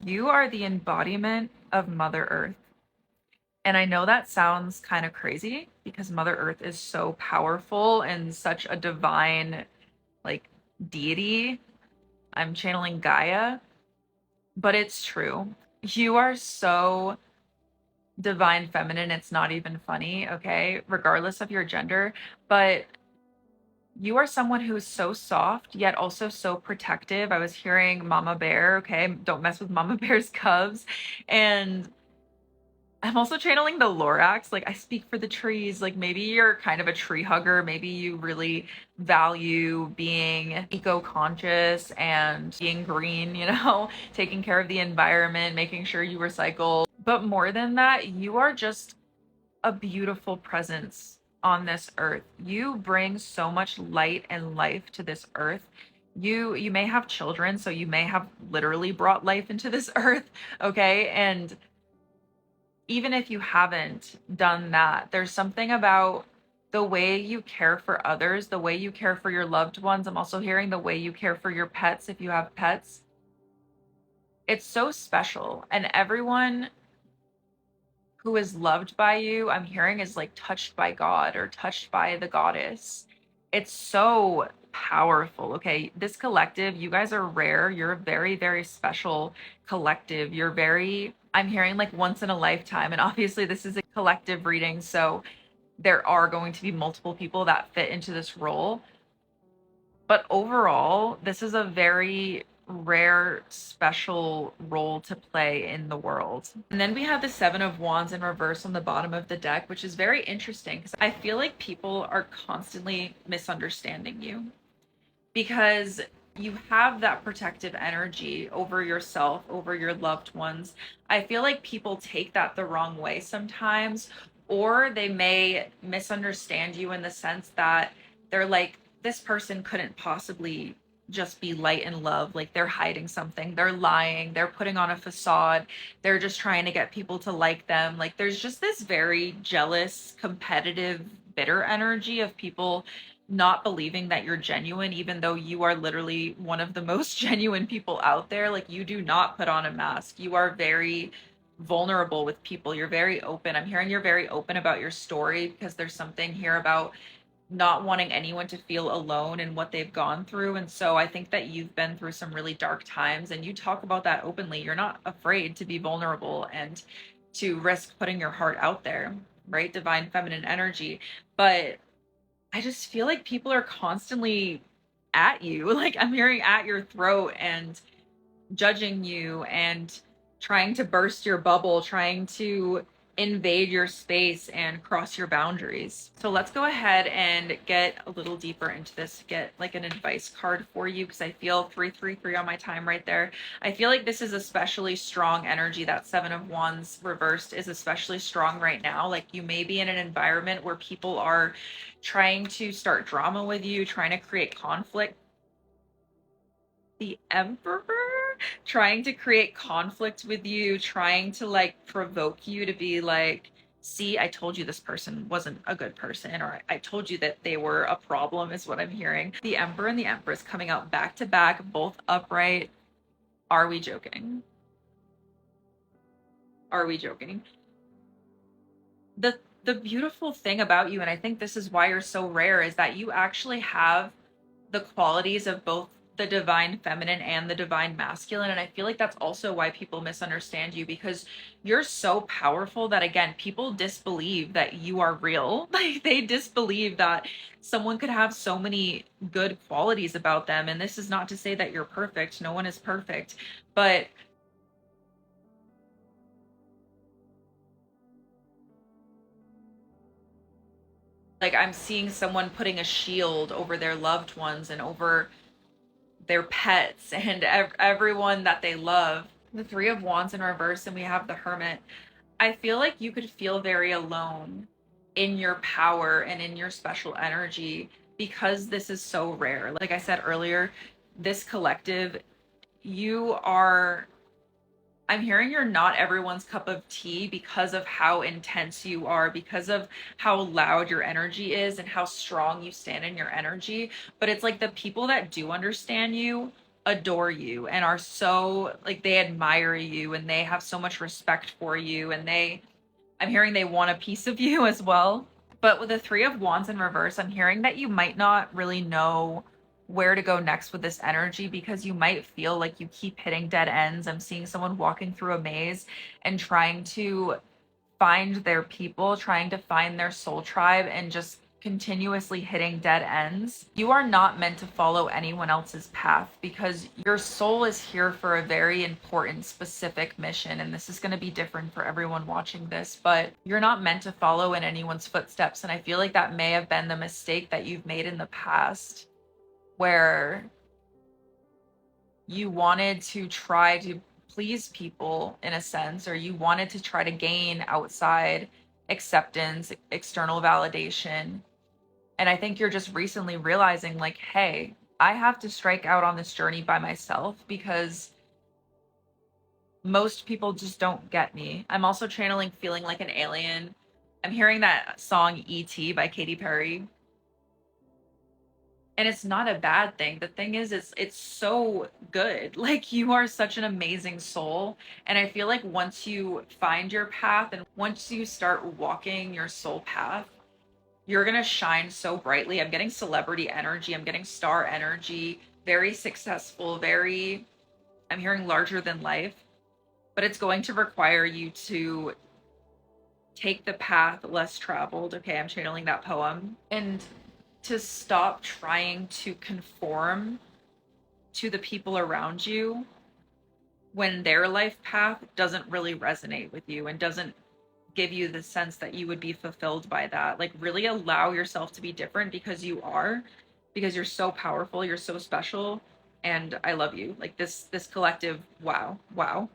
You are the embodiment of Mother Earth. And I know that sounds kind of crazy because Mother Earth is so powerful and such a divine, like, deity. I'm channeling Gaia, but it's true. You are so divine feminine, it's not even funny, okay? Regardless of your gender. But you are someone who is so soft, yet also so protective. I was hearing Mama Bear, okay? Don't mess with Mama Bear's cubs. And I'm also channeling the Lorax. Like, I speak for the trees. Like, maybe you're kind of a tree hugger. Maybe you really value being eco-conscious and being green, taking care of the environment, making sure you recycle. But more than that, you are just a beautiful presence on this earth. You bring so much light and life to this earth. You may have children, so you may have literally brought life into this earth, okay? And even if you haven't done that, there's something about the way you care for others, the way you care for your loved ones. I'm also hearing the way you care for your pets if you have pets. It's so special. And everyone who is loved by you, I'm hearing, is like touched by God or touched by the goddess. It's so powerful. Okay. This collective, you guys are rare. You're a very, very special collective. You're very, I'm hearing, like, once in a lifetime. And obviously, this is a collective reading. So there are going to be multiple people that fit into this role. But overall, this is a very rare, special role to play in the world. And then we have the Seven of Wands in reverse on the bottom of the deck, which is very interesting because I feel like people are constantly misunderstanding you because you have that protective energy over yourself, over your loved ones. I feel like people take that the wrong way sometimes, or they may misunderstand you in the sense that they're like, this person couldn't possibly just be light and love. Like, they're hiding something, they're lying, they're putting on a facade, they're just trying to get people to like them. Like, there's just this very jealous, competitive, bitter energy of people not believing that you're genuine, even though you are literally one of the most genuine people out there. Like, you do not put on a mask. You are very vulnerable with people. You're very open. I'm hearing you're very open about your story because there's something here about not wanting anyone to feel alone in what they've gone through. And so I think that you've been through some really dark times and you talk about that openly. You're not afraid to be vulnerable and to risk putting your heart out there, right? Divine feminine energy. But I just feel like people are constantly at you. Like, I'm hearing at your throat and judging you and trying to burst your bubble, trying to invade your space and cross your boundaries. So let's go ahead and get a little deeper into this, get like an advice card for you because I feel 333 on my time right there. I feel like this is especially strong energy. That Seven of Wands reversed is especially strong right now. Like, you may be in an environment where people are trying to start drama with you, trying to create conflict. The Emperor trying to create conflict with you, trying to like provoke you to be like, see, I told you this person wasn't a good person, or I told you that they were a problem, is what I'm hearing. The Emperor and the Empress coming out back to back, both upright. Are we joking? Are we joking? The beautiful thing about you, and I think this is why you're so rare, is that you actually have the qualities of both the divine feminine and the divine masculine. And I feel like that's also why people misunderstand you because you're so powerful that, again, people disbelieve that you are real. Like, they disbelieve that someone could have so many good qualities about them. And this is not to say that you're perfect. No one is perfect. But like, I'm seeing someone putting a shield over their loved ones and over their pets and everyone that they love. The Three of Wands in reverse, and we have the Hermit. I feel like you could feel very alone in your power and in your special energy because this is so rare. Like I said earlier, this collective, you are, I'm hearing you're not everyone's cup of tea because of how intense you are, because of how loud your energy is and how strong you stand in your energy. But it's like the people that do understand you adore you and are so like they admire you and they have so much respect for you, and I'm hearing they want a piece of you as well. But with the Three of Wands in reverse, I'm hearing that you might not really know where to go next with this energy because you might feel like you keep hitting dead ends. I'm seeing someone walking through a maze and trying to find their people, trying to find their soul tribe, and just continuously hitting dead ends. You are not meant to follow anyone else's path because your soul is here for a very important, specific mission. And this is going to be different for everyone watching this, but you're not meant to follow in anyone's footsteps. And I feel like that may have been the mistake that you've made in the past, where you wanted to try to please people in a sense, or you wanted to try to gain outside acceptance, external validation. And I think you're just recently realizing, like, hey, I have to strike out on this journey by myself because most people just don't get me. I'm also channeling feeling like an alien. I'm hearing that song E.T. by Katy Perry. And it's not a bad thing. The thing is, it's so good. Like, you are such an amazing soul. And I feel like once you find your path and once you start walking your soul path, you're gonna shine so brightly. I'm getting celebrity energy, I'm getting star energy, very successful, very, I'm hearing larger than life. But it's going to require you to take the path less traveled. Okay, I'm channeling that poem. And to stop trying to conform to the people around you when their life path doesn't really resonate with you and doesn't give you the sense that you would be fulfilled by that. Like, really allow yourself to be different because you are, because you're so powerful, you're so special, and I love you. Like, this collective, wow, wow.